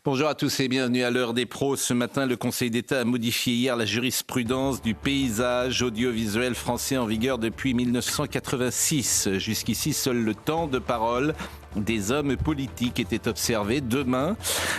Bonjour à tous et bienvenue à l'heure des pros. Ce matin, le Conseil d'État a modifié hier la jurisprudence du paysage audiovisuel français en vigueur depuis 1986. Jusqu'ici, seul le temps de parole des hommes politiques était observé. Demain,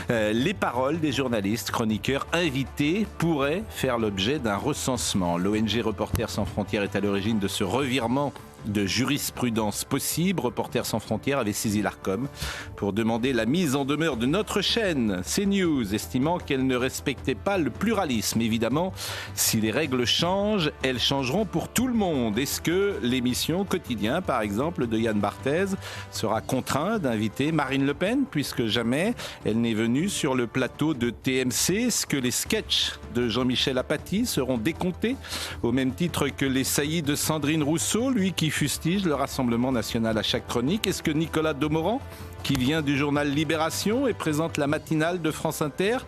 les paroles des journalistes, chroniqueurs invités pourraient faire l'objet d'un recensement. L'ONG Reporters sans frontières est à l'origine de ce revirement de jurisprudence possible. Reporters sans frontières avait saisi l'Arcom pour demander la mise en demeure de notre chaîne CNews, estimant qu'elle ne respectait pas le pluralisme. Évidemment, si les règles changent, elles changeront pour tout le monde. Est-ce que l'émission Quotidien, par exemple, de Yann Barthès, sera contrainte d'inviter Marine Le Pen, puisque jamais elle n'est venue sur le plateau de TMC? Est-ce que les sketchs de Jean-Michel Apathy seront décomptés au même titre que les saillies de Sandrine Rousseau, lui qui fustige le Rassemblement national à chaque chronique? Est-ce que Nicolas Domoran, qui vient du journal Libération et présente la matinale de France Inter,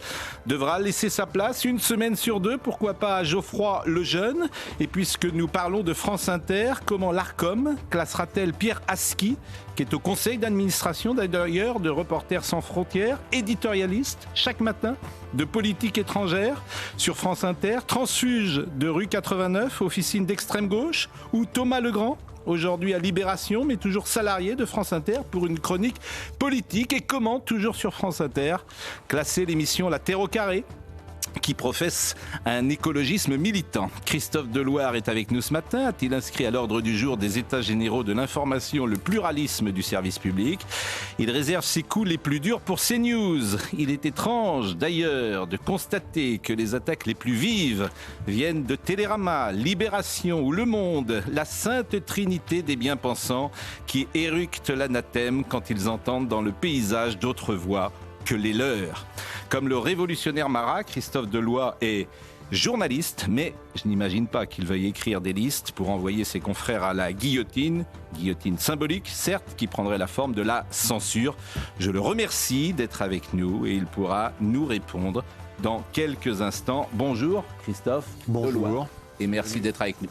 devra laisser sa place une semaine sur deux, pourquoi pas à Geoffroy Lejeune? Et puisque nous parlons de France Inter, comment l'Arcom classera-t-elle Pierre Aski, qui est au conseil d'administration d'ailleurs de Reporters sans frontières, éditorialiste chaque matin de politique étrangère sur France Inter, transfuge de rue 89, officine d'extrême gauche, ou Thomas Legrand, aujourd'hui à Libération, mais toujours salarié de France Inter pour une chronique politique? Et comment, toujours sur France Inter, classer l'émission La Terre au carré, qui professe un écologisme militant? Christophe Deloire est avec nous ce matin. A-t-il inscrit à l'ordre du jour des États généraux de l'information le pluralisme du service public? Il réserve ses coups les plus durs pour CNews. Il est étrange d'ailleurs de constater que les attaques les plus vives viennent de Télérama, Libération ou Le Monde, la sainte trinité des bien-pensants qui éructent l'anathème quand ils entendent dans le paysage d'autres voix que les leurs. Comme le révolutionnaire Marat, Christophe Deloire est journaliste, mais je n'imagine pas qu'il veuille écrire des listes pour envoyer ses confrères à la guillotine symbolique, certes, qui prendrait la forme de la censure. Je le remercie d'être avec nous et il pourra nous répondre dans quelques instants. Bonjour Christophe Deloire et merci d'être avec nous.